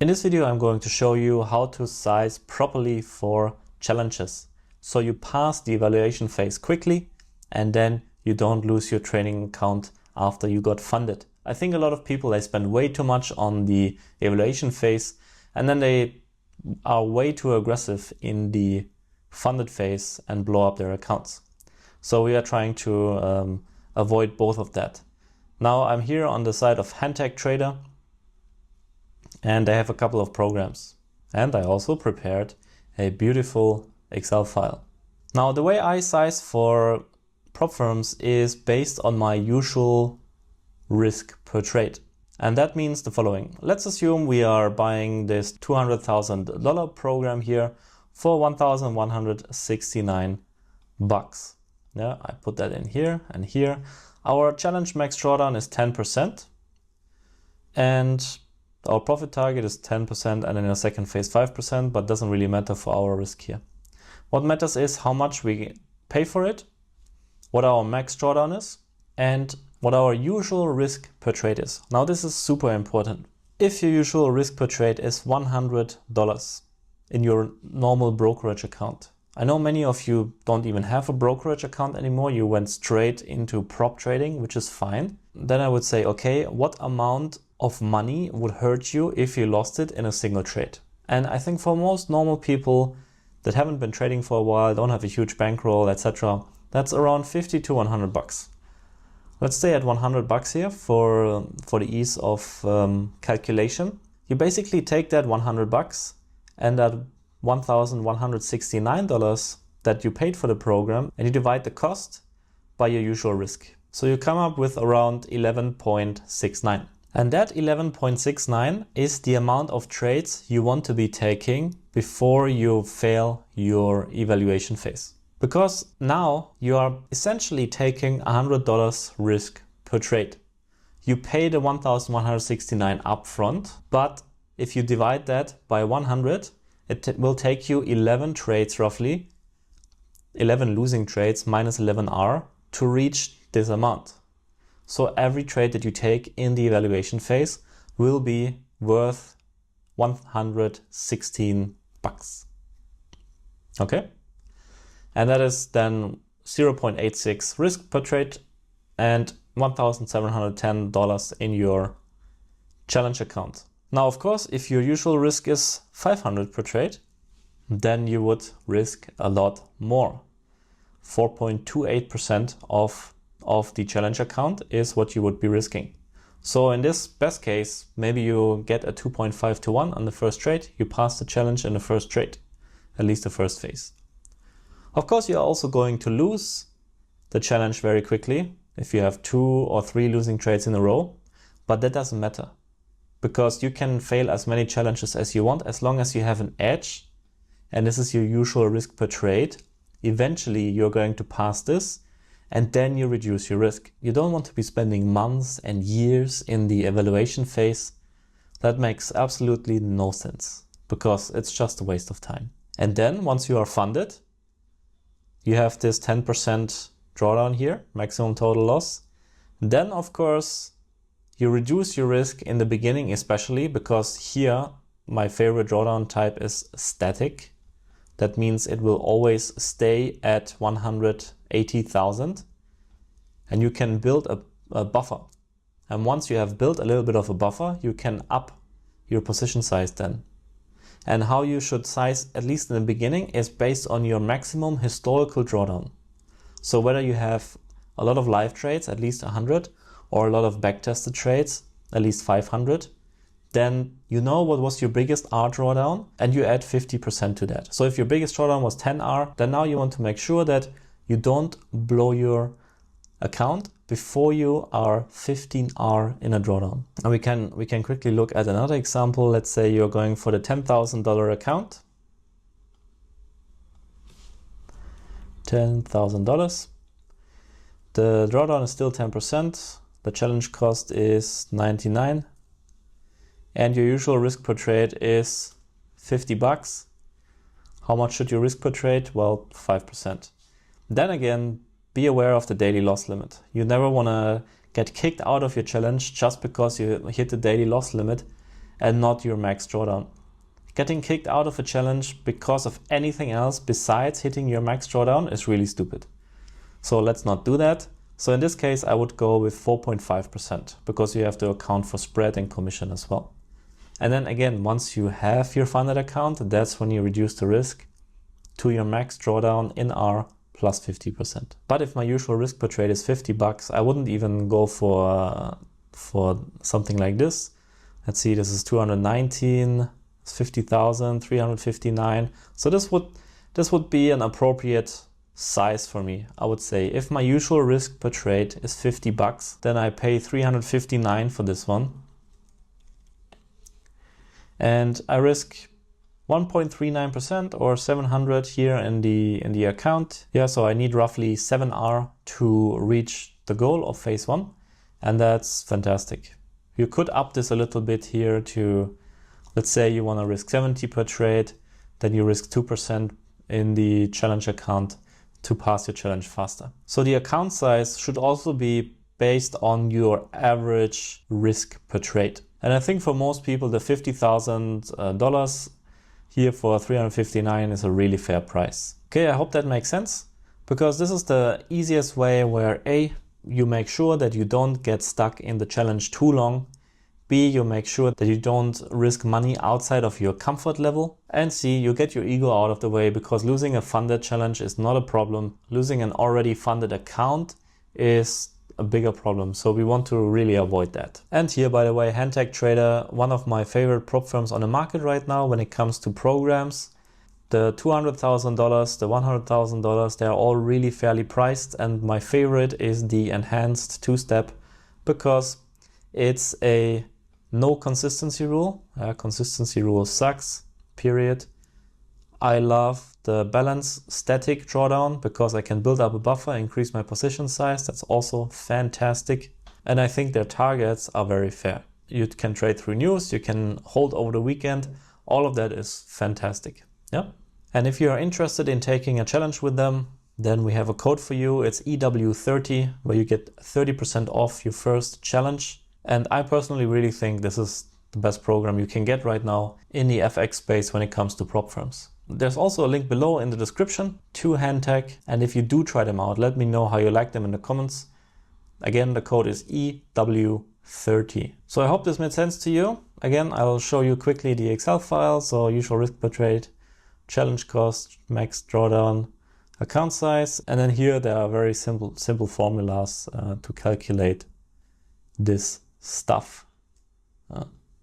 In this video, I'm going to show you how to size properly for challenges. So you pass the evaluation phase quickly and then you don't lose your trading account after you got funded. I think a lot of people, they spend way too much on the evaluation phase and then they are way too aggressive in the funded phase and blow up their accounts. So we are trying to avoid both of that. Now I'm here on the side of Handtag Trader, and I have a couple of programs. And I also prepared a beautiful Excel file. Now the way I size for Propfirms is based on my usual risk per trade. And that means the following. Let's assume we are buying this $200,000 program here for 1,169 bucks. Yeah, I put that in here and here. Our challenge max drawdown is 10%. And our profit target is 10% and in the second phase 5%, but doesn't really matter for our risk here. What matters is how much we pay for it, what our max drawdown is, and what our usual risk per trade is. Now this is super important. If your usual risk per trade is $100 in your normal brokerage account, I know many of you don't even have a brokerage account anymore. You went straight into prop trading, which is fine. Then I would say, okay, what amount of money would hurt you if you lost it in a single trade? And I think for most normal people that haven't been trading for a while, don't have a huge bankroll, etc., that's around 50 to 100 bucks. Let's stay at 100 bucks here for the ease of calculation. You basically take that 100 bucks and that $1,169 that you paid for the program, and you divide the cost by your usual risk. So you come up with around 11.69. And that 11.69 is the amount of trades you want to be taking before you fail your evaluation phase. Because now you are essentially taking $100 risk per trade. You pay the 1,169 upfront, but if you divide that by 100, it will take you 11 trades roughly, 11 losing trades minus 11R to reach this amount. So every trade that you take in the evaluation phase will be worth 116 bucks. Okay? And that is then 0.86 risk per trade and $1,710 in your challenge account. Now, of course, if your usual risk is 500 per trade, then you would risk a lot more. 4.28% of the challenge account is what you would be risking. So in this best case, maybe you get a 2.5 to 1 on the first trade. You pass the challenge in the first trade, at least the first phase. Of course, you're also going to lose the challenge very quickly if you have 2 or 3 losing trades in a row, but that doesn't matter because you can fail as many challenges as you want as long as you have an edge, and this is your usual risk per trade. Eventually, you're going to pass this and then you reduce your risk. You don't want to be spending months and years in the evaluation phase. That makes absolutely no sense because it's just a waste of time. And then once you are funded, you have this 10% drawdown here, maximum total loss. Then of course, you reduce your risk in the beginning, especially because here my favorite drawdown type is static. That means it will always stay at 180,000 and you can build a buffer. And once you have built a little bit of a buffer, you can up your position size then. And how you should size, at least in the beginning, is based on your maximum historical drawdown. So whether you have a lot of live trades, at least 100, or a lot of backtested trades, at least 500, then you know what was your biggest R drawdown and you add 50% to that. So if your biggest drawdown was 10R, then now you want to make sure that you don't blow your account before you are 15R in a drawdown. And we can quickly look at another example. Let's say you're going for the $10,000 account. $10,000. The drawdown is still 10%. The challenge cost is 99. And your usual risk per trade is 50 bucks. How much should you risk per trade? Well, 5%. Then again, be aware of the daily loss limit. You never want to get kicked out of your challenge just because you hit the daily loss limit and not your max drawdown. Getting kicked out of a challenge because of anything else besides hitting your max drawdown is really stupid. So let's not do that. So in this case, I would go with 4.5% because you have to account for spread and commission as well. And then again, once you have your funded account, that's when you reduce the risk to your max drawdown in R plus 50%. But if my usual risk per trade is $50, I wouldn't even go for something like this. Let's see, this is 219, 50,000, 359. So this would be an appropriate size for me. I would say if my usual risk per trade is $50, then I pay 359 for this one. And I risk 1.39% or 700 here in the account. Yeah, so I need roughly 7R to reach the goal of phase 1, and that's fantastic. You could up this a little bit here to, let's say you want to risk 70 per trade, then you risk 2% in the challenge account to pass your challenge faster. So the account size should also be based on your average risk per trade. And I think for most people, the $50,000 here for 359 is a really fair price. Okay, I hope that makes sense, because this is the easiest way where A, you make sure that you don't get stuck in the challenge too long. B, you make sure that you don't risk money outside of your comfort level. And C, you get your ego out of the way, because losing a funded challenge is not a problem. Losing an already funded account is a bigger problem. So we want to really avoid that. And here, by the way, Handtag Trader, one of my favorite prop firms on the market right now when it comes to programs. The $200,000, the $100,000, they're all really fairly priced. And my favorite is the enhanced two-step, because it's a no consistency rule. Consistency rule sucks, period. I love the balance static drawdown because I can build up a buffer, increase my position size. That's also fantastic. And I think their targets are very fair. You can trade through news, you can hold over the weekend. All of that is fantastic. Yeah. And if you are interested in taking a challenge with them, then we have a code for you. It's EW30, where you get 30% off your first challenge. And I personally really think this is the best program you can get right now in the FX space when it comes to prop firms. There's also a link below in the description to Handtag. And if you do try them out, let me know how you like them in the comments. Again, the code is EW30. So I hope this made sense to you. Again, I will show you quickly the Excel file. So usual risk per trade, challenge cost, max drawdown, account size. And then here there are very simple formulas to calculate this stuff.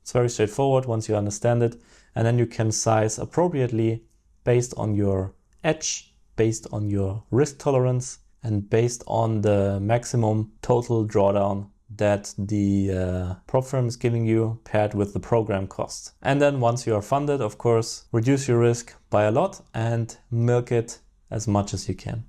It's very straightforward once you understand it. And then you can size appropriately based on your edge, based on your risk tolerance, and based on the maximum total drawdown that the prop firm is giving you paired with the program cost. And then once you are funded, of course, reduce your risk by a lot and milk it as much as you can.